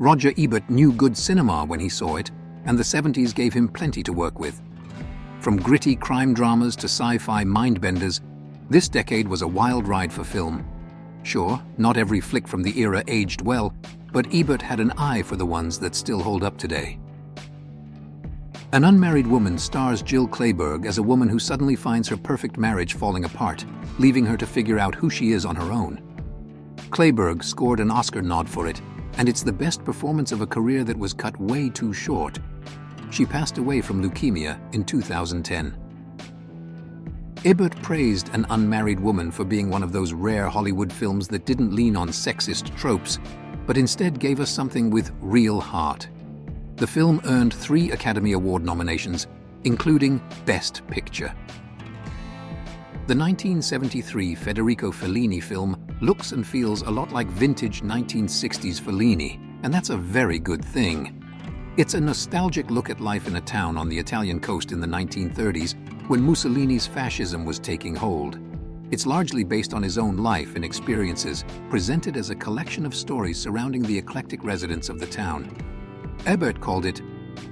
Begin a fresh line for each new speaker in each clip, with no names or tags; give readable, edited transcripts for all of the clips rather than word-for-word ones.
Roger Ebert knew good cinema when he saw it, and the 70s gave him plenty to work with. From gritty crime dramas to sci-fi mindbenders, this decade was a wild ride for film. Sure, not every flick from the era aged well, but Ebert had an eye for the ones that still hold up today. An Unmarried Woman stars Jill Clayburgh as a woman who suddenly finds her perfect marriage falling apart, leaving her to figure out who she is on her own. Clayburgh scored an Oscar nod for it, and it's the best performance of a career that was cut way too short. She passed away from leukemia in 2010. Ebert praised An Unmarried Woman for being one of those rare Hollywood films that didn't lean on sexist tropes, but instead gave us something with real heart. The film earned 3 Academy Award nominations, including Best Picture. The 1973 Federico Fellini film looks and feels a lot like vintage 1960s Fellini, and that's a very good thing. It's a nostalgic look at life in a town on the Italian coast in the 1930s when Mussolini's fascism was taking hold. It's largely based on his own life and experiences, presented as a collection of stories surrounding the eclectic residents of the town. Ebert called it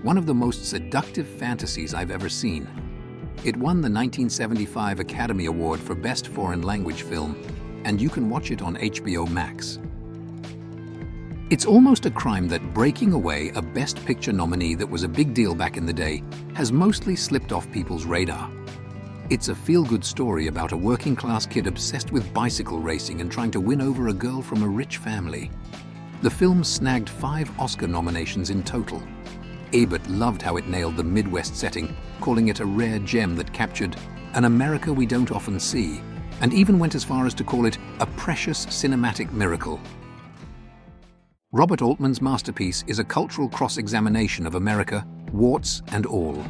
one of the most seductive fantasies I've ever seen. It won the 1975 Academy Award for Best Foreign Language Film, and you can watch it on HBO Max. It's almost a crime that breaking away a Best Picture nominee that was a big deal back in the day has mostly slipped off people's radar. It's a feel-good story about a working-class kid obsessed with bicycle racing and trying to win over a girl from a rich family. The film snagged 5 Oscar nominations in total. Ebert loved how it nailed the Midwest setting, calling it a rare gem that captured an America we don't often see, and even went as far as to call it a precious cinematic miracle. Robert Altman's masterpiece is a cultural cross-examination of America, warts and all.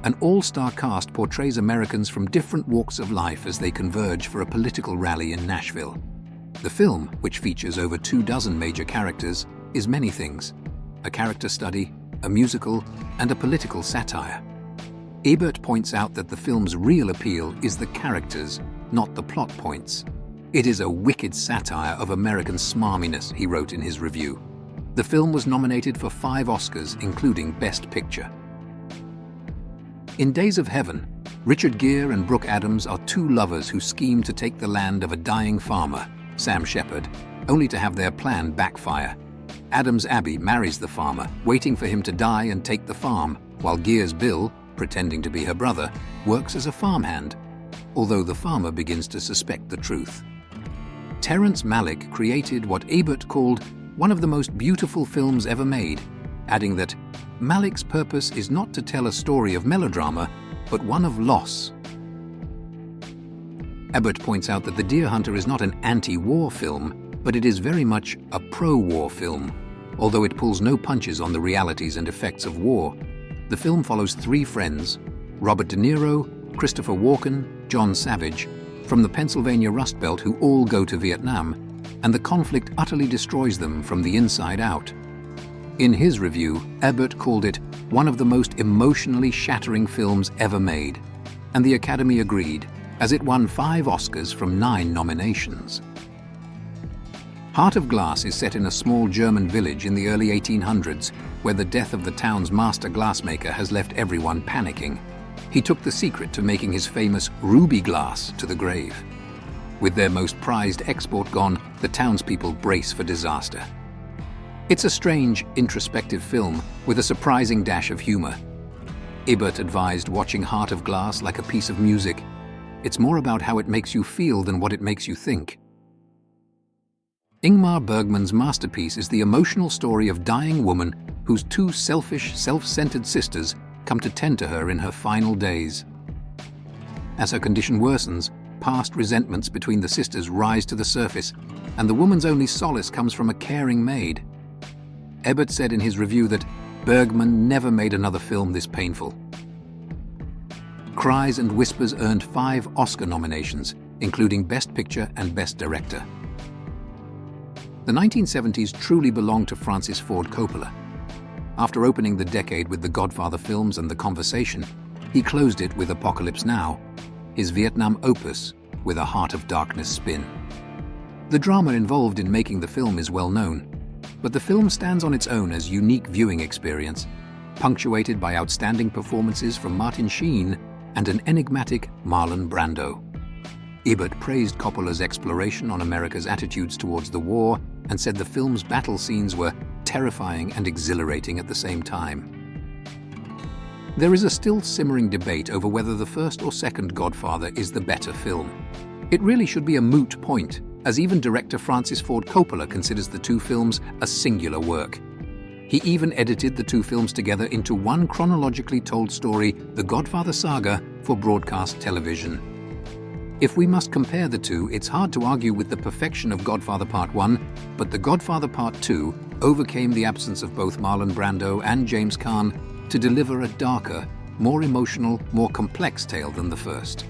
An all-star cast portrays Americans from different walks of life as they converge for a political rally in Nashville. The film, which features over 24 major characters, is many things: a character study, a musical, and a political satire. Ebert points out that the film's real appeal is the characters, not the plot points. It is a wicked satire of American smarminess, he wrote in his review. The film was nominated for 5 Oscars, including Best Picture. In Days of Heaven, Richard Gere and Brooke Adams are 2 lovers who scheme to take the land of a dying farmer, Sam Shepard, only to have their plan backfire. Adams' Abby marries the farmer, waiting for him to die and take the farm, while Gere's Bill, pretending to be her brother, works as a farmhand, although the farmer begins to suspect the truth. Terrence Malick created what Ebert called one of the most beautiful films ever made, adding that Malick's purpose is not to tell a story of melodrama, but one of loss. Ebert points out that The Deer Hunter is not an anti-war film, but it is very much a pro-war film. Although it pulls no punches on the realities and effects of war, the film follows 3 friends, Robert De Niro, Christopher Walken, John Savage, from the Pennsylvania Rust Belt who all go to Vietnam, and the conflict utterly destroys them from the inside out. In his review, Ebert called it one of the most emotionally shattering films ever made, and the Academy agreed, as it won 5 Oscars from 9 nominations. Heart of Glass is set in a small German village in the early 1800s, where the death of the town's master glassmaker has left everyone panicking. He took the secret to making his famous ruby glass to the grave. With their most prized export gone, the townspeople brace for disaster. It's a strange, introspective film with a surprising dash of humor. Ebert advised watching Heart of Glass like a piece of music. It's more about how it makes you feel than what it makes you think. Ingmar Bergman's masterpiece is the emotional story of a dying woman whose 2 selfish, self-centered sisters come to tend to her in her final days. As her condition worsens, past resentments between the sisters rise to the surface, and the woman's only solace comes from a caring maid. Ebert said in his review that Bergman never made another film this painful. Cries and Whispers earned 5 Oscar nominations, including Best Picture and Best Director. The 1970s truly belonged to Francis Ford Coppola. After opening the decade with the Godfather films and The Conversation, he closed it with Apocalypse Now, his Vietnam opus with a Heart of Darkness spin. The drama involved in making the film is well known. but the film stands on its own as unique viewing experience, punctuated by outstanding performances from Martin Sheen and an enigmatic Marlon Brando. Ebert praised Coppola's exploration on America's attitudes towards the war and said the film's battle scenes were terrifying and exhilarating at the same time. There is a still simmering debate over whether the first or second Godfather is the better film. It really should be a moot point, as even director Francis Ford Coppola considers the two films a singular work. He even edited the two films together into one chronologically told story, The Godfather Saga, for broadcast television. If we must compare the two, it's hard to argue with the perfection of Godfather Part 1, but The Godfather Part 2 overcame the absence of both Marlon Brando and James Caan to deliver a darker, more emotional, more complex tale than the first.